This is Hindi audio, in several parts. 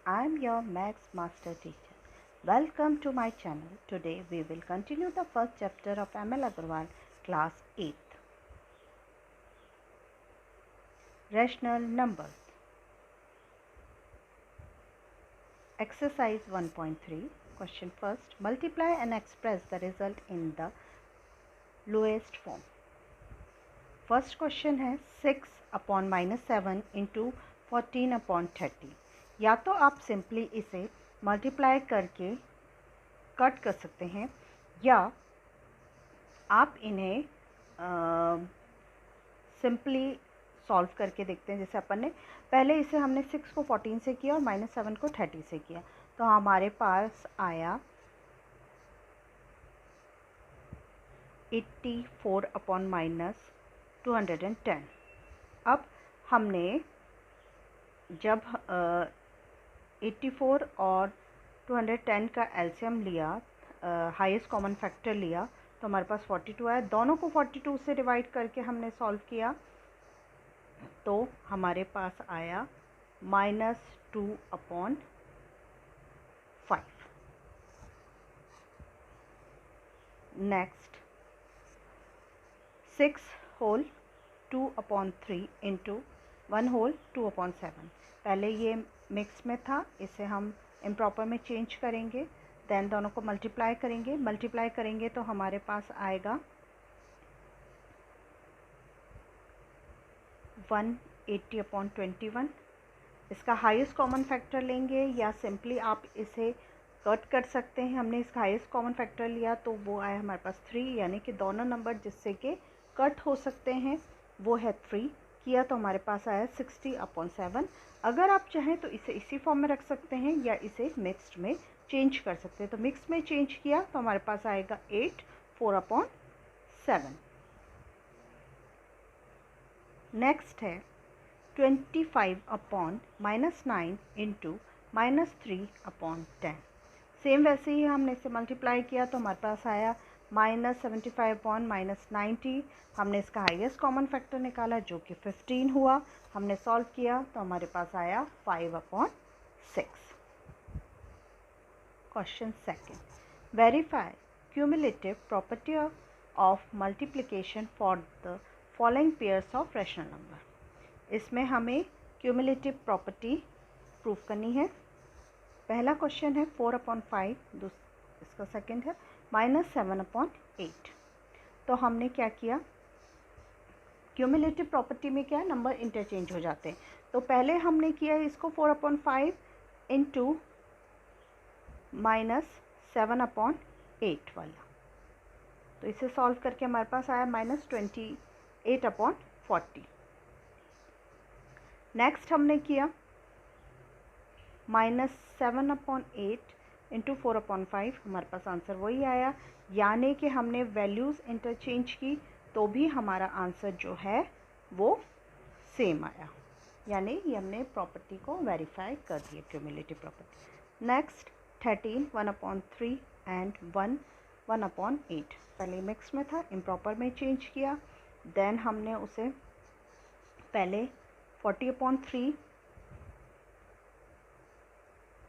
I am your Maths Master teacher. Welcome to my channel. Today we will continue the first chapter of ML Agarwal, class 8th. Rational numbers. Exercise 1.3. Question first. Multiply and express the result in the lowest form. First question है 6 upon -7 into 14 upon 30. या तो आप सिंपली इसे मल्टीप्लाई करके कट कर सकते हैं या आप इन्हें सिंपली सॉल्व करके देखते हैं। जैसे अपन ने पहले इसे हमने 6 को 14 से किया और -7 को 30 से किया, तो हमारे पास आया 84 अपॉन -210। अब हमने जब 84 और 210 का एलसीएम लिया, हाईएस्ट कॉमन फैक्टर लिया, तो हमारे पास 42 आया। दोनों को 42 से डिवाइड करके हमने सॉल्व किया, तो हमारे पास आया -2 upon 5। Next 6 whole 2 upon 3 into 1 whole 2 upon 7। पहले ये मिक्स में था, इसे हम इम्प्रॉपर में चेंज करेंगे, देन दोनों को मल्टीप्लाई करेंगे तो हमारे पास आएगा 180 अपॉन 21। इसका हाईएस्ट कॉमन फैक्टर लेंगे या सिंपली आप इसे कट कर सकते हैं। हमने इसका हाईएस्ट कॉमन फैक्टर लिया तो वो आया हमारे पास 3, यानी कि दोनों नंबर जिससे कि कट हो सकते हैं वो है 3। किया तो हमारे पास आया 60 अपॉन 7। अगर आप चाहें तो इसे इसी फॉर्म में रख सकते हैं या इसे मिक्स्ड में चेंज कर सकते हैं। तो मिक्स में चेंज किया तो हमारे पास आएगा 8 4 अपॉन 7। नेक्स्ट है 25 अपॉन -9 इंटू -3 अपॉन 10। सेम वैसे ही हमने इसे मल्टीप्लाई किया तो हमारे पास आया -75 अपॉन -90। हमने इसका हाईएस्ट कॉमन फैक्टर निकाला जो कि 15 हुआ। हमने सॉल्व किया तो हमारे पास आया 5 upon 6। Question second, verify cumulative property of multiplication for the following pairs of rational number. इसमें हमें क्यूमुलेटिव प्रॉपर्टी प्रूव करनी है। पहला क्वेश्चन है 4 अपॉन 5, इसका सेकेंड है -7 अपॉन 8। तो हमने क्या किया, क्यूमुलेटिव प्रॉपर्टी में क्या है, नंबर इंटरचेंज हो जाते हैं। तो पहले हमने किया इसको 4 अपॉन 5 इंटू -7 अपॉन 8 वाला, तो इसे सॉल्व करके हमारे पास आया -28 अपॉन 40। नेक्स्ट हमने किया -7 अपॉन 8 इंटू 4 अपॉन 5, हमारे पास आंसर वही आया। यानी कि हमने वैल्यूज़ इंटरचेंज की तो भी हमारा आंसर जो है वो सेम आया, यानी ये हमने प्रॉपर्टी को वेरीफाई कर दिया, cumulative property. Next 13 1 upon 3 and 1 upon 8। पहले मिक्स में था, इम्प्रॉपर में चेंज किया, देन हमने उसे पहले 40 अपॉन 3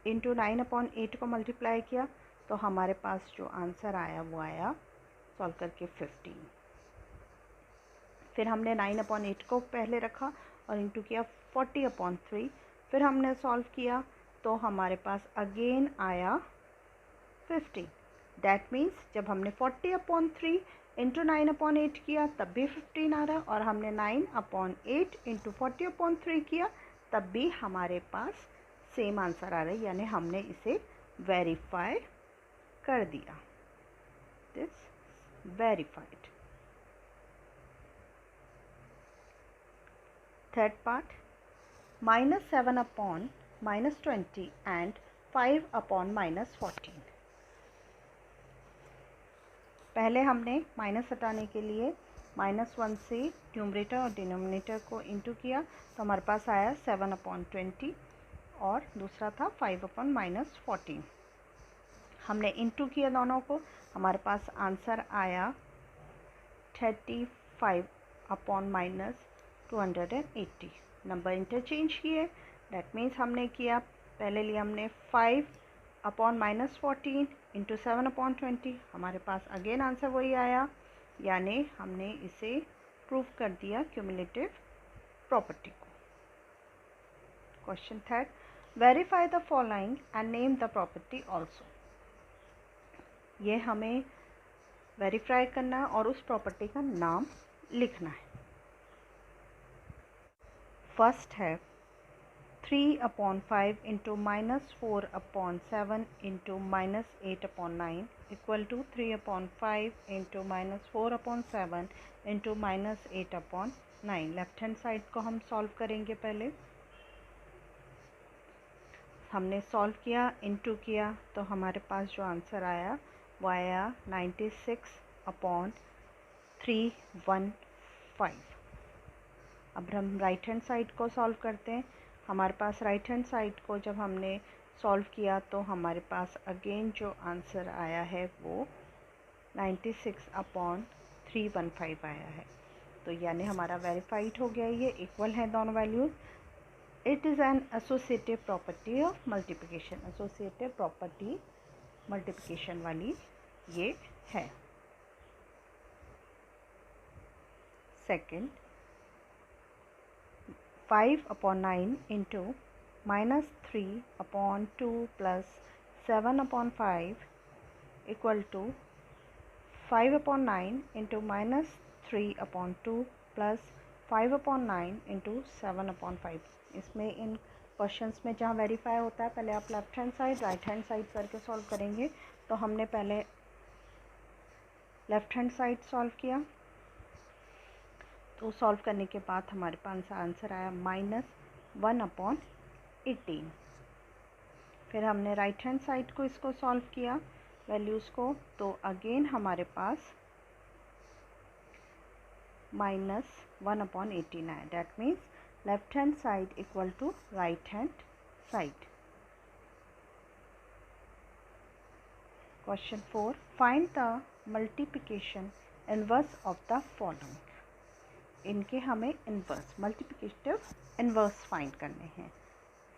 इंटू 9 अपॉन 8 को मल्टीप्लाई किया, तो हमारे पास जो आंसर आया वो आया सॉल्व करके 15। फिर हमने 9 अपॉन 8 को पहले रखा और इंटू किया 40 अपॉन 3। फिर हमने सॉल्व किया तो हमारे पास अगेन आया 15। दैट मीन्स जब हमने 40 अपॉन 3 इंटू 9 अपॉन 8 किया तब भी 15 आ रहा, और हमने 9 अपॉन 8 इंटू 40 अपॉन 3 किया तब भी हमारे पास सेम आंसर आ रहा है, यानी हमने इसे वेरीफाई कर दिया। This verified. Third part, -7 upon -20 and 5 upon -14। पहले हमने माइनस हटाने के लिए -1 से न्यूमरेटर और डिनोमिनेटर को इंटू किया, तो हमारे पास आया 7 अपॉन 20 और दूसरा था 5 अपॉन -14। हमने इंटू किया दोनों को, हमारे पास आंसर आया 35 अपॉन -280। नंबर इंटरचेंज किए, दैट मीन्स हमने किया पहले लिया हमने 5/-14 इंटू 7/20, हमारे पास अगेन आंसर वही आया, यानी हमने इसे प्रूव कर दिया क्यूमुलेटिव प्रॉपर्टी को। Question third, verify the following and name the property also. ये हमें वेरीफाई करना है और उस प्रॉपर्टी का नाम लिखना है। फर्स्ट है 3/5 into -4/7 into -8/9 equal to 3/5 into -4/7 into -8/9। Left hand side को हम सॉल्व करेंगे। पहले हमने सॉल्व किया, इनटू किया, तो हमारे पास जो आंसर आया वो आया 96/315। अब हम राइट हैंड साइड को सॉल्व करते हैं। हमारे पास राइट हैंड साइड को जब हमने सॉल्व किया तो हमारे पास अगेन जो आंसर आया है वो 96/315 आया है। तो यानी हमारा वेरीफाइड हो गया, ये इक्वल है दोनों values. It is an associative property of multiplication. Associative property multiplication वाली ये है। Second, 5/9 into -3/2 plus 7/5 equal to 5/9 into -3/2 plus 5/9 into 7/5। इसमें इन क्वेश्चंस में जहाँ वेरीफाई होता है पहले आप left hand side right hand side करके सॉल्व करेंगे। तो हमने पहले लेफ्ट हैंड साइड सॉल्व किया, तो सॉल्व करने के बाद हमारे पास आंसर आया -1/18। फिर हमने राइट हैंड साइड को इसको सॉल्व किया वैल्यूज़ को, तो अगेन हमारे पास -1/18 आया। That means left hand side equal to right hand side. Question 4, find the multiplication inverse of the following. इनके हमें इनवर्स मल्टीप्लिकेटिव इनवर्स फाइंड करने हैं।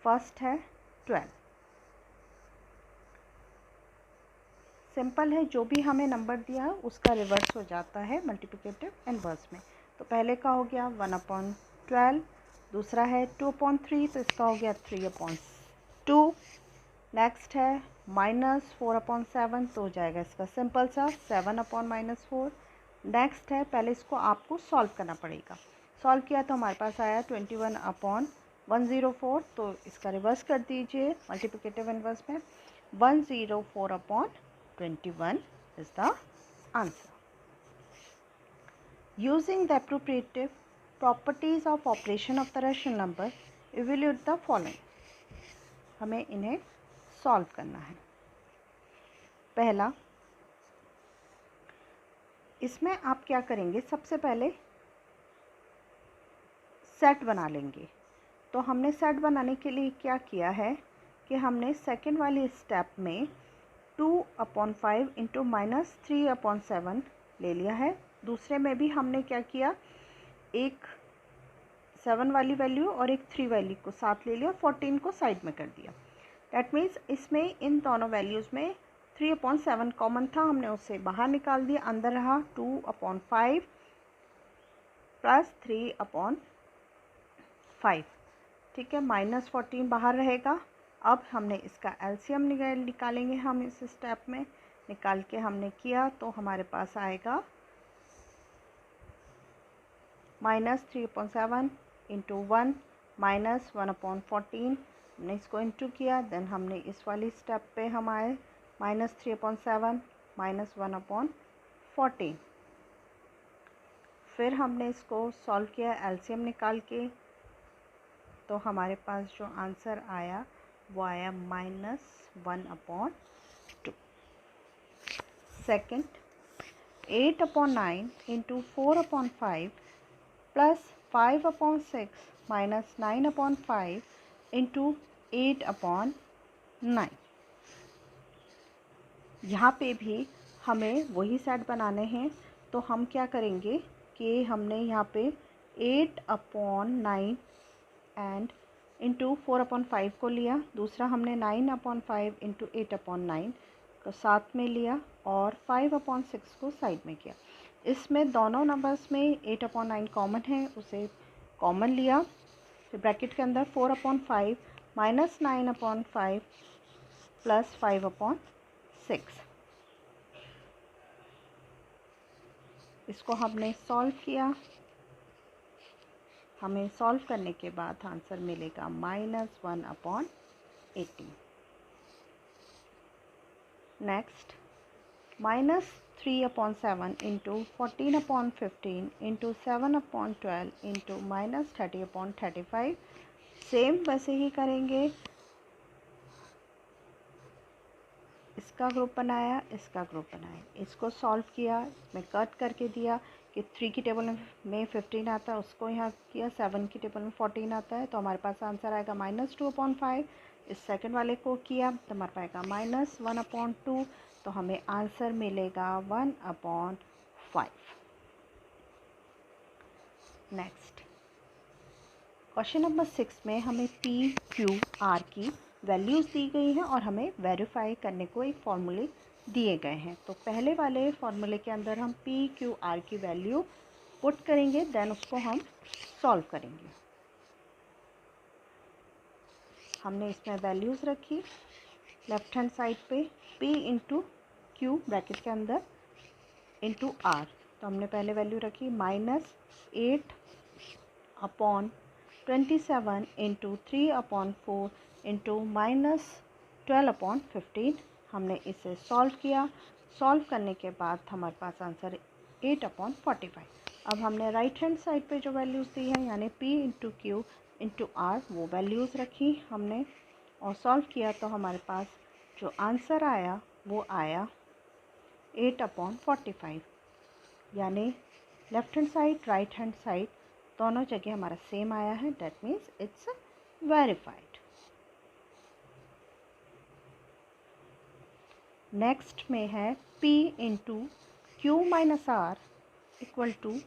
फर्स्ट है 12। सिंपल है, जो भी हमें नंबर दिया है उसका रिवर्स हो जाता है मल्टीप्लिकेटिव इनवर्स में। तो पहले का हो गया 1/12, दूसरा है 2/3, तो इसका हो गया 3/2। नेक्स्ट है -4/7, तो हो जाएगा इसका सिंपल सा 7/-4। नेक्स्ट है, पहले इसको आपको सॉल्व करना पड़ेगा। सॉल्व किया तो हमारे पास आया 21/104, तो इसका रिवर्स कर दीजिए मल्टीप्लिकेटिव इनवर्स में। 104/21 is the answer. Using the appropriate properties of operation of the rational number, evaluate the following. हमें इन्हें सॉल्व करना है। पहला, इसमें आप क्या करेंगे, सबसे पहले सेट बना लेंगे। तो हमने सेट बनाने के लिए क्या किया है कि हमने सेकेंड वाली स्टेप में 2/5 इंटू -3/7 ले लिया है। दूसरे में भी हमने क्या किया, एक 7 वाली वैल्यू और एक 3 वैल्यू को साथ ले लिया, 14 को साइड में कर दिया। डैट मीन्स इसमें इन दोनों वैल्यूज़ में 3/7 कॉमन था, हमने उसे बाहर निकाल दिया। अंदर रहा 2/5 प्लस 3/5, ठीक है। -14 बाहर रहेगा। अब हमने इसका एलसीएम निकालेंगे। हम इस स्टेप में निकाल के हमने किया तो हमारे पास आएगा -3/7 इंटू 1 -1/14। हमने इसको इंटू किया, देन हमने इस वाली स्टेप पे हम आए -3/7 -1/14। फिर हमने इसको सॉल्व किया एलसीएम निकाल के, तो हमारे पास जो आंसर आया वो आया -1/2। Second, 8/9 into 4/5 plus 5/6 minus 9/5 into 8/9। यहाँ पे भी हमें वही सेट बनाने हैं। तो हम क्या करेंगे कि हमने यहाँ पे 8/9 एंड इंटू 4/5 को लिया, दूसरा हमने 9/5 इंटू 8/9 को साथ में लिया और 5/6 को साइड में किया। इसमें दोनों नंबर्स में 8/9 कॉमन है, उसे कॉमन लिया। फिर ब्रैकेट के अंदर 4/5 माइनस 9/5 प्लस 5/6, इसको हमने सॉल्व किया। हमें सॉल्व करने के बाद आंसर मिलेगा -1/18। Next -3/7 into 14/15 into 7/12 into -30/35। Same वैसे ही करेंगे, इसका ग्रुप बनाया, इसका ग्रुप बनाया, इसको सॉल्व किया, इसमें कट करके दिया कि 3 की टेबल में 15 आता है, उसको यहाँ किया, 7 की टेबल में 14 आता है, तो हमारे पास आंसर आएगा -2/5। इस सेकंड वाले को किया तो हमारे पास आएगा -1/2, तो हमें आंसर मिलेगा 1/5। नेक्स्ट क्वेश्चन नंबर 6 में हमें P, Q, R की वैल्यूज़ दी गई हैं और हमें वेरीफाई करने को एक फॉर्मूले दिए गए हैं। तो पहले वाले फॉर्मूले के अंदर हम P, Q, R की वैल्यू पुट करेंगे, देन उसको हम सॉल्व करेंगे। हमने इसमें वैल्यूज़ रखी लेफ्ट हैंड साइड पे, P इंटू Q ब्रैकेट के अंदर इंटू R। तो हमने पहले वैल्यू रखी -8/27 इंटू 3/4 इंटू -12/15। हमने इसे सॉल्व किया, सॉल्व करने के बाद हमारे पास आंसर 8/45। अब हमने राइट हैंड साइड पे जो वैल्यूज़ दी है यानी P into Q into R, वो वैल्यूज़ रखी हमने और सॉल्व किया, तो हमारे पास जो आंसर आया वो आया 8/45। यानी left hand side right hand side दोनों जगह हमारा सेम आया है, that means it's verified. Next में है P into Q minus R equal to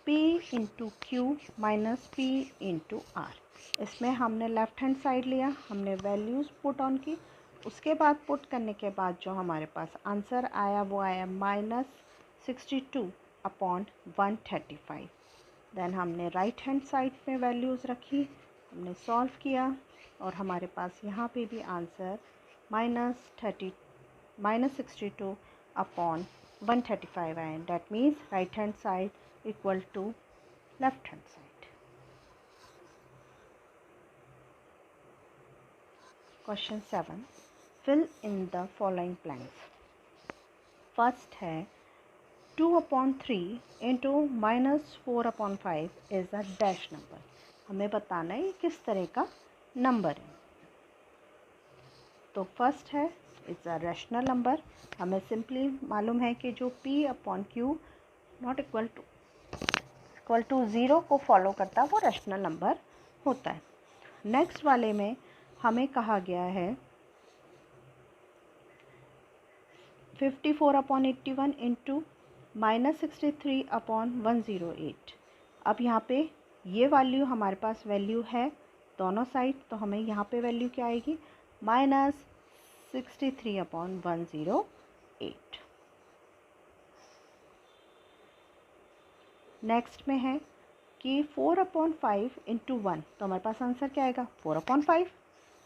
P into Q minus P into R। इसमें हमने लेफ्ट हैंड साइड लिया, हमने वैल्यूज़ पुट ऑन की, उसके बाद पुट करने के बाद जो हमारे पास आंसर आया वो आया -62/135। देन हमने राइट हैंड साइड में वैल्यूज़ रखी, हमने सॉल्व किया और हमारे पास यहाँ पे भी आंसर -62/135 आए। That means right hand side equal to left hand side. Question 7, fill in the following blanks. First है 2/3 into -4/5 is a dash number. हमें बताना है किस तरह का नंबर है। तो फर्स्ट है इट्स अ रैशनल नंबर। हमें सिंपली मालूम है कि जो P/Q नॉट इक्वल टू 0 को फॉलो करता है वो रैशनल नंबर होता है। नेक्स्ट वाले में हमें कहा गया है 54/81 इंटू -63/108। अब यहाँ पे ये वैल्यू हमारे पास वैल्यू है दोनों साइड, तो हमें यहाँ पे वैल्यू क्या आएगी -63/108। नेक्स्ट में है कि 4/5 इंटू 1, तो हमारे पास आंसर क्या आएगा 4/5।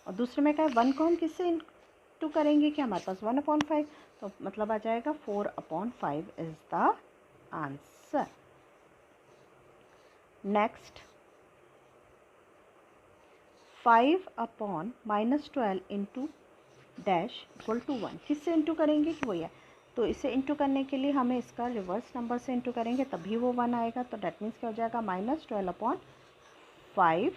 और दूसरे में क्या है 1 को हम किससे इंटू करेंगे कि हमारे पास 1/5, तो मतलब आ जाएगा 4/5 is the answer. Next 5/-12 into dash equal to 1, किससे इंटू करेंगे कि वही है, तो इसे इंटू करने के लिए हमें इसका रिवर्स नंबर से इंटू करेंगे तभी वो 1 आएगा। तो डैट मीन्स क्या हो जाएगा -12/5।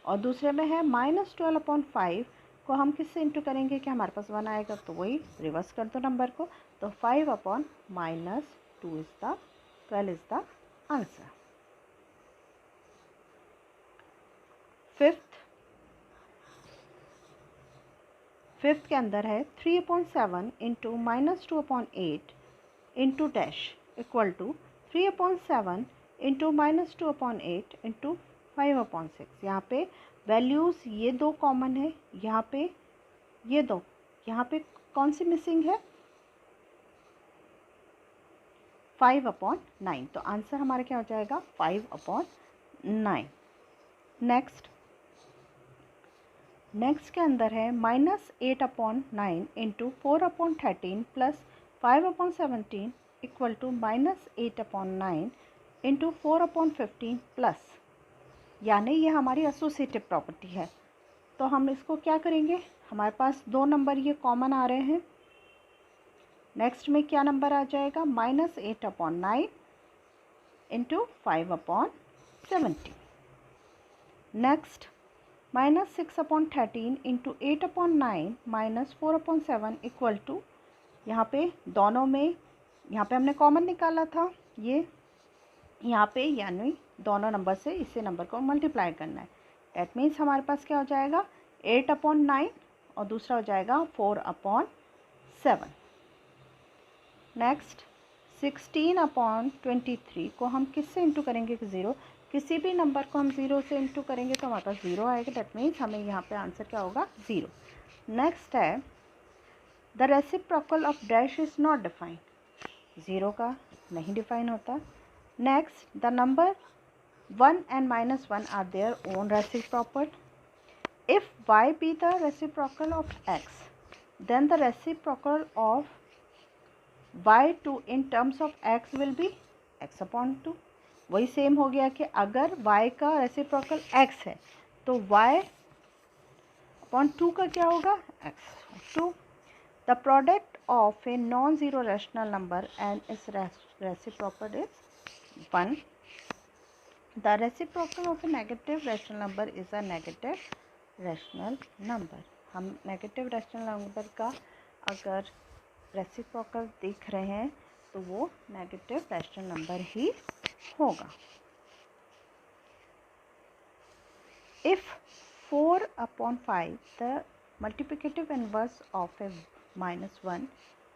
और दूसरे में है -12/5 को हम किससे इंटू करेंगे कि हमारे पास 1 आएगा, तो वही रिवर्स कर दो नंबर को, तो 5/-2 is the 12 is the answer. Fifth के अंदर है 3/7 into -2/8 into dash equal to 3/7 into -2/8 into 5/6। यहाँ पे वैल्यूज़ ये दो कॉमन है, यहाँ पे ये दो, यहाँ पे कौन सी मिसिंग है? 5/9। तो आंसर हमारा क्या हो जाएगा? 5/9। नेक्स्ट के अंदर है -8/9 into 4/13 plus 5/17 equal to -8/9 into 4/15 plus, यानी ये हमारी एसोसिएटिव प्रॉपर्टी है। तो हम इसको क्या करेंगे? हमारे पास दो नंबर ये कॉमन आ रहे हैं। नेक्स्ट में क्या नंबर आ जाएगा? -8/9 into 5/17। Next -6/13 into 8/9 minus 4/7 equal to, यहाँ पे दोनों में, यहाँ पे हमने कॉमन निकाला था ये, यहाँ पे यानी दोनों नंबर से इसी नंबर को मल्टीप्लाई करना है। डैट मीन्स हमारे पास क्या हो जाएगा? 8/9 और दूसरा हो जाएगा 4/7। नेक्स्ट 16/23 को हम किससे इंटू करेंगे? 0। किसी भी नंबर को हम 0 से इंटू करेंगे तो हमारे पास 0 आएगा। डैट मीन्स हमें यहाँ पे आंसर क्या होगा? 0। नेक्स्ट है the reciprocal of dash is not defined. 0 का नहीं डिफाइन होता। Next the number 1 and -1 are their own reciprocal. If y be the reciprocal of x, then the reciprocal of y2 in terms of x will be x/2। वही सेम हो गया कि अगर y का रेसिप्रोकल x है तो y/2 का क्या होगा? x/2। The product of a non zero rational number and is reciprocal is 1। The reciprocal of a negative rational number is a negative rational number. हम नेगेटिव रैशनल नंबर का अगर रेसिप्रोकल देख रहे हैं तो वो नेगेटिव रैशनल नंबर ही होगा। If 4/5 the multiplicative inverse of A -1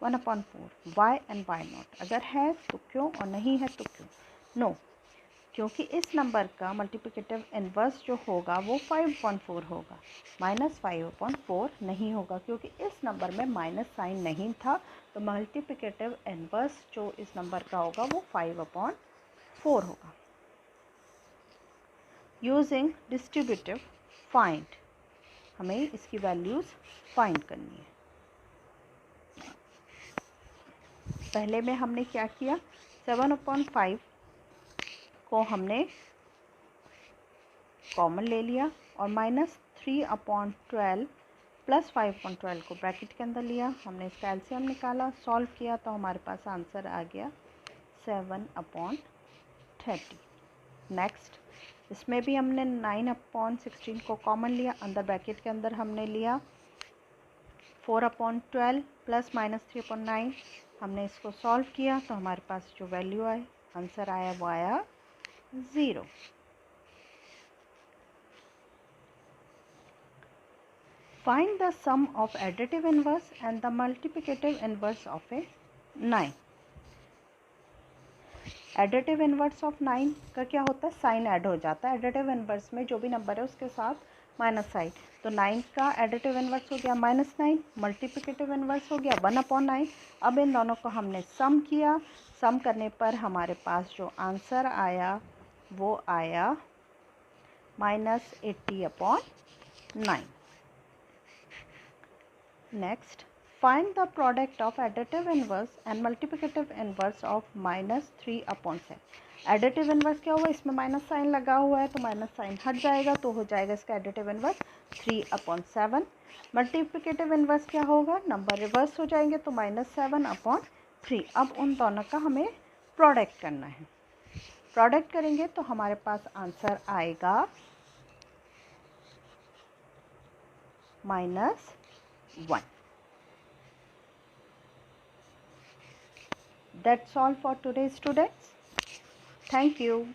1/4 y and y0, अगर है तो क्यों और नहीं है तो क्यों? नो, क्योंकि इस नंबर का मल्टीप्लिकेटिव इनवर्स जो होगा वो 5/4 होगा, -5/4 नहीं होगा, क्योंकि इस नंबर में माइनस साइन नहीं था। तो मल्टीप्लिकेटिव इनवर्स जो इस नंबर का होगा वो 5/4 होगा। यूजिंग डिस्ट्रीब्यूटिव फाइंड, हमें इसकी वैल्यूज़ फाइंड करनी है। पहले में हमने क्या किया? 7/5 को हमने कॉमन ले लिया और -3/12 प्लस 5/12 को ब्रैकेट के अंदर लिया। हमने इसका एलसीएम निकाला, सॉल्व किया तो हमारे पास आंसर आ गया 7/30। नेक्स्ट इसमें भी हमने 9/16 को कॉमन लिया, अंदर ब्रैकेट के अंदर हमने लिया 4/12 प्लस -3/9। हमने इसको सॉल्व किया तो हमारे पास जो वैल्यू आए, आंसर आया वो आया 0। Find the sum of additive inverse and the multiplicative inverse of a 9। Additive inverse of 9 का क्या होता है? साइन ऐड हो जाता है। एडिटिव इन्वर्स में जो भी नंबर है उसके साथ माइनस साइन, तो 9 का एडिटिव इन्वर्स हो गया -9, मल्टीप्लिकेटिव इन्वर्स हो गया 1/9। अब इन दोनों को हमने सम किया, सम करने पर हमारे पास जो आंसर आया वो आया -80/9। Next find the product of additive inverse and multiplicative inverse of -3/7। Additive inverse क्या होगा? इसमें माइनस साइन लगा हुआ है तो माइनस साइन हट जाएगा तो हो जाएगा इसका एडिटिव इन्वर्स 3/7। मल्टीप्लिकेटिव इन्वर्स क्या होगा? नंबर रिवर्स हो जाएंगे तो -7/3। अब उन दोनों का हमें प्रोडक्ट करना है। प्रोडक्ट करेंगे तो हमारे पास आंसर आएगा -1। That's all for today, students. Thank you.